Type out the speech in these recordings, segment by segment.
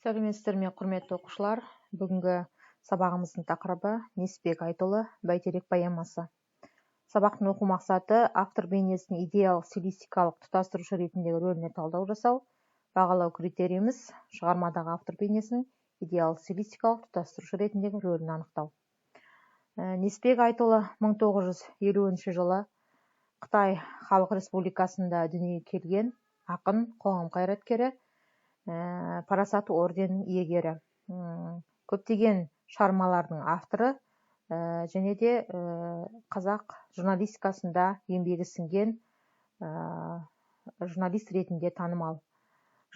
Сәлеметсіздер ме, құрметті оқушылар. Бүгінгі сабағымыздың тақырыбы Несіпбек Айтұлы Бәйтерек поэмасы. Сабақтың оқу мақсаты автор бейнесінің идеялық стилистикалық тұтастырушы ретіндегі рөліне талдау жасау. Бағалау критерийіміз шығармадағы автор бейнесінің идеялық стилистикалық тұтастырушы ретіндегі рөлін анықтау. Несіпбек Айтұлы 1950 жылы Қытай Халық Республикасында дүниеге келген ақын, қоғам қайраткері, парасат орденінің иегері. Көптеген шығармалардың авторы және де қазақ журналистикасында еңбегі сіңген журналист ретінде танымал.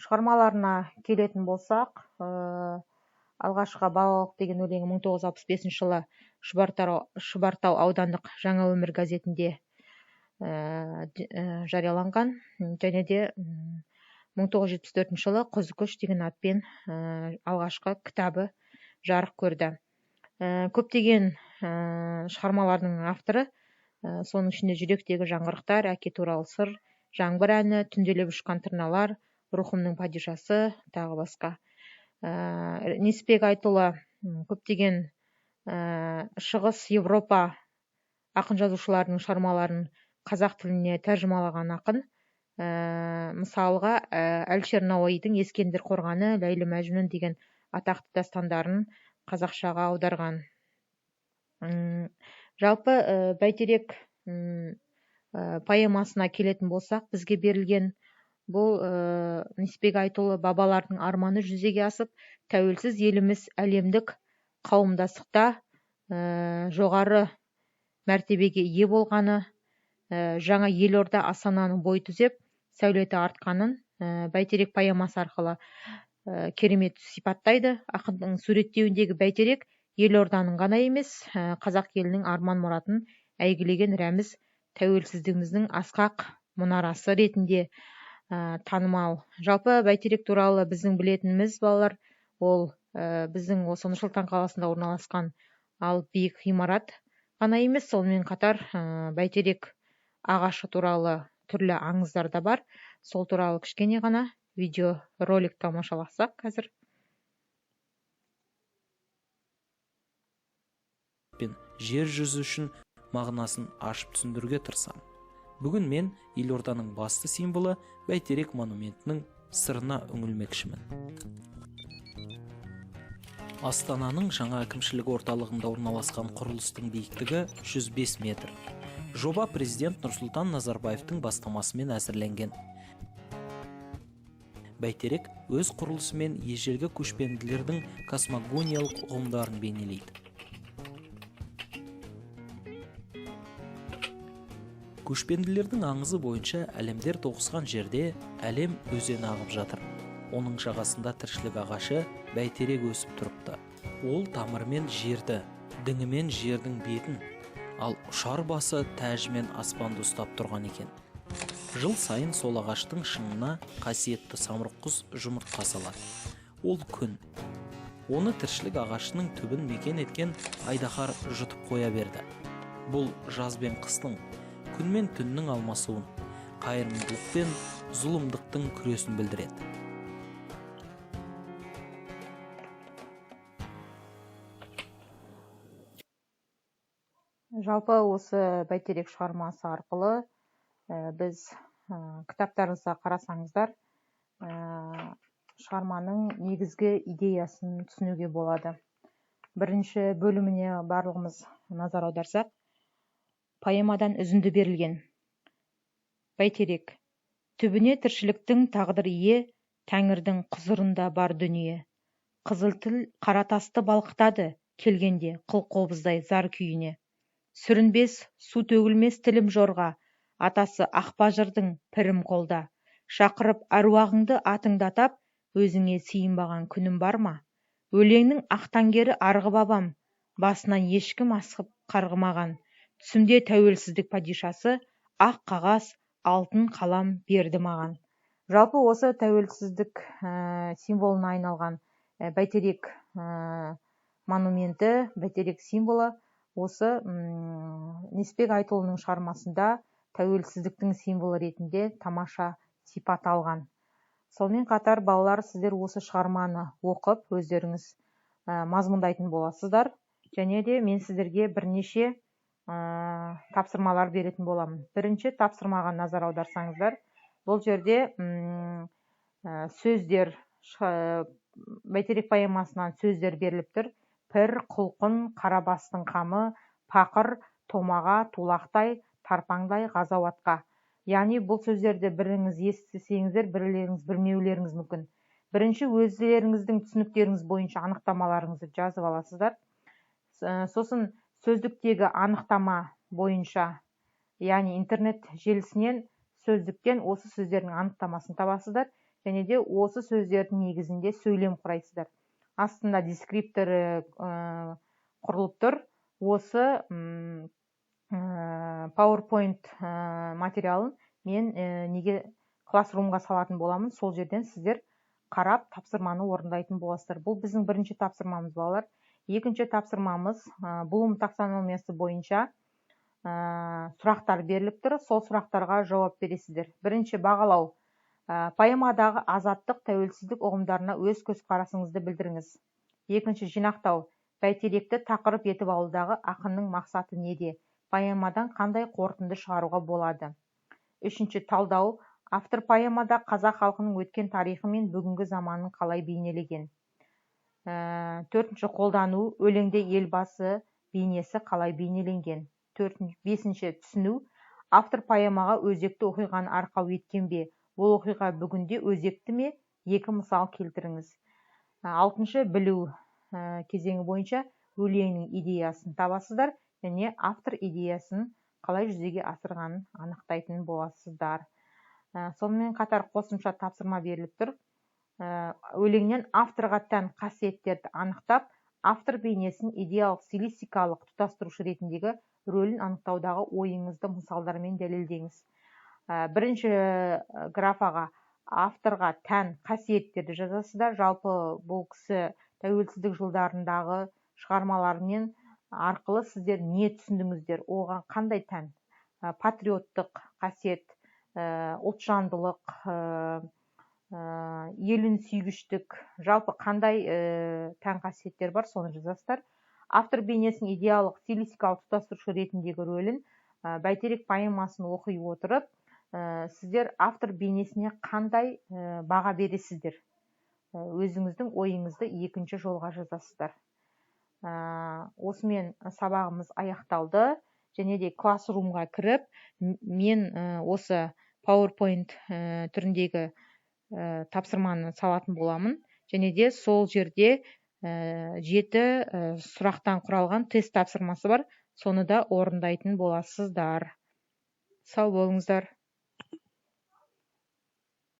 Шығармаларына келетін болсақ, алғашқы балалық деген өлеңі 1965 жылы Шұбартау аудандық Жаңа өмір газетінде жарияланған, және де 1974 жылы Құз көш деген атпен алғашқы кітабы жарық көрді. Көптеген шығармалардың авторы, соның ішінде Жүректегі жаңғырықтар, Әке туралы сыр, Жаңбыр әні, Түнделеп ұшқан тырналар, Рухымның падишасы, тағы басқа. Несіпбек Айтұлы көптеген шығыс Европа ақын жазушыларының шығармаларын қазақ тіліне тәржімалаған ақын. Мысалға, Әлішер Науаидің Ескендір қорғаны, Ләйлі Мәжнүн деген атақты дастандарын қазақшаға аударған. Жалпы Бәйтерек поэмасына келетін болсақ, бізге берілген бұл Несіпбек Айтұлы бабалардың арманы жүзеге асып, тәуелсіз еліміз әлемдік қауымдастықта жоғары мәртебеге ие болғаны, жаңа елорда Астананың бой түзеп, сәулеті артқанын Бәйтерек поэмасы арқылы керемет сипаттайды. Ақындың суреттеуіндегі Бәйтерек елорданың ғана емес, қазақ елінің арман мұратын әйгілеген рәміз тәуелсіздігіміздің асқақ мұнарасы ретінде танымал. Жалпы Бәйтерек туралы біздің білетініміз, балалар, ол біздің осы Нұр Сұлтан қаласында орналасқан ал биік ғимарат ғана емес, сонымен қатар Бәйтерек ағашы туралы түрлі аңыздар да бар. Сол туралы кішкене ғана видео ролик тамашаласақ қазір. Жер жүзі үшін мағынасын ашып түсіндіруге тырысамын. Бүгін мен елорданың басты символы Бәйтерек монументінің сырына үңілмекшімін. Астананың жаңа әкімшілік орталығында орналасқан құрылыстың биіктігі 105 метр. Жоба президент Нұрсұлтан Назарбаевтың бастамасымен әзірленген. Бәйтерек өз құрылысымен ежелгі көшпенділердің космогониялық ұғымдарын бейнелейді. Көшпенділердің аңызы бойынша әлемдер тоғысқан жерде әлем өзені ағып жатыр. Оның жағасында тіршілік ағашы Бәйтерек өсіп тұрыпты. Ол тамырымен жерді, діңімен жердің бетін, ал ұшар басы тәжімен аспанды ұстап тұрған екен. Жыл сайын сол ағаштың шыңына қасиетті самұрық құс жұмыртқа салады. Ол күн. Оны тіршілік ағашының түбін мекен еткен айдаһар жұтып қоя берді. Бұл жаз бен қыстың, күн мен түннің алмасуын, қайырымдылық пен зұлымдықтың күресін білдіреді. Жалпы осы Бәйтерек шығармасы арқылы біз кітаптарыңызға қарасаңыздар, шығарманың негізгі идеясын түсінуге болады. Бірінші бөліміне барлығымыз назар аударсақ, поэмадан үзінді берілген. Бәйтерек. Түбіне тіршіліктің тағдыр ие, Тәңірдің құзырында бар дүние. Қызыл тіл қара тасты балқытады, келгенде қыл-қобыздай зар күйіне. Сүрінбес, су төгілмес тілім жорға, атасы ақбажырдың пірім қолда. Шақырып әруағыңды атыңдатап, өзіңе сиынбаған күнім бар ма? Өлеңнің ақтаңгері арғы бабам, басынан ешкім асқып қарғымаған. Түсімде тәуелсіздік падишасы, ақ қағаз, алтын қалам берді маған. Жалпы осы тәуелсіздік символына айналған Бәйтерек монументі, Бәйтерек символы осы Несіпбек Айтұлының шығармасында тәуелсіздіктің символы ретінде тамаша сипат алған. Сонымен қатар балалар, сіздер осы шығарманы оқып өздеріңіз мазмұндайтын боласыздар, және де мен сіздерге бірнеше тапсырмалар беретін боламын. Бірінші тапсырмаға назар аударсаңыздар, бұл жерде сөздер, Бәйтерек поэмасынан сөздер беріліп тұр. Пір, құлқын, қарабастың қамы, пақыр, томаға, тулақтай, тарпаңдай, ғазауатқа. Яғни бұл сөздерді біріңіз естісеңіздер, бірлеріңіз білмеулеріңіз мүмкін. Бірінші өздеріңіздің түсініктеріңіз бойынша анықтамаларыңызды жазып аласыздар. Сосын сөздіктегі анықтама бойынша, яғни интернет желісінен сөздіктен осы сөздердің анықтамасын табасыздар, және де осы сөздердің негізінде сөйлем құрайсыздар. Астында дескрипторы құрылып тұр. Осы PowerPoint материалын мен неге классрумға салатын боламын, сол жерден сіздер қарап тапсырманы орындайтын боласыздар. Бұл біздің бірінші тапсырмамыз, балалар. Екінші тапсырмамыз Блум таксономиясы бойынша сұрақтар беріліп тұр. Сол сұрақтарға жауап бересіздер. Бірінші, бағалау. Поэмадағы азаттық, тәуелсіздік ұғымдарына өз көзқарасыңызды білдіріңіз. Екінші, жинақтау. Бәйтеректі тақырып етіп алудағы ақынның мақсаты неде? Поэмадан қандай қорытынды шығаруға болады? Үшінші, талдау. Автор поэмада қазақ халқының өткен тарихы мен бүгінгі заманын қалай бейнелеген? Төртінші, қолдану. Өлеңде елбасы бейнесі қалай бейнеленген? Бесінші, түсіну. Автор поэмаға өзекті оқиғаны арқау еткен бе? Бұл оқиға бүгінде өзекті ме? Екі мысал келтіріңіз. Алтыншы, білу кезеңі бойынша өлеңнің идеясын табасыздар, және автор идеясын қалай жүзеге асырғанын анықтайтын боласыздар. Сонымен қатар қосымша тапсырма беріліп тұр. Өлеңнен авторға тән қасиеттерді анықтап, автор бейнесін идеялық стилистикалық тұтастырушы ретіндегі рөлін анықтаудағы ойыңызды мысалдармен дәлелдеңіз. Бірінші графаға авторға тән қасиеттерді жазасыздар. Жалпы бұл кісі тәуелсіздік жылдарындағы шығармаларымен арқылы сіздер не түсіндіңіздер, оған қандай тән? Патриоттық қасиет, ұлтжандылық, елін сүйгіштік, жалпы қандай тән қасиеттер бар, соны жазасыздар. Автор бейнесінің идеялық стилистикалық тұтастырушы ретіндегі рөлін Бәйтерек поэмасын оқи отырып, сіздер автор бейнесіне қандай баға бересіздер? Өзіңіздің ойыңызды екінші жолға жазасыздар. Осымен сабағымыз аяқталды, және де классрумға кіріп, мен осы PowerPoint түріндегі тапсырманы салатын боламын, және де сол жерде 7 сұрақтан құралған тест тапсырмасы бар, соны да орындайтын боласыздар. Сау болыңыздар.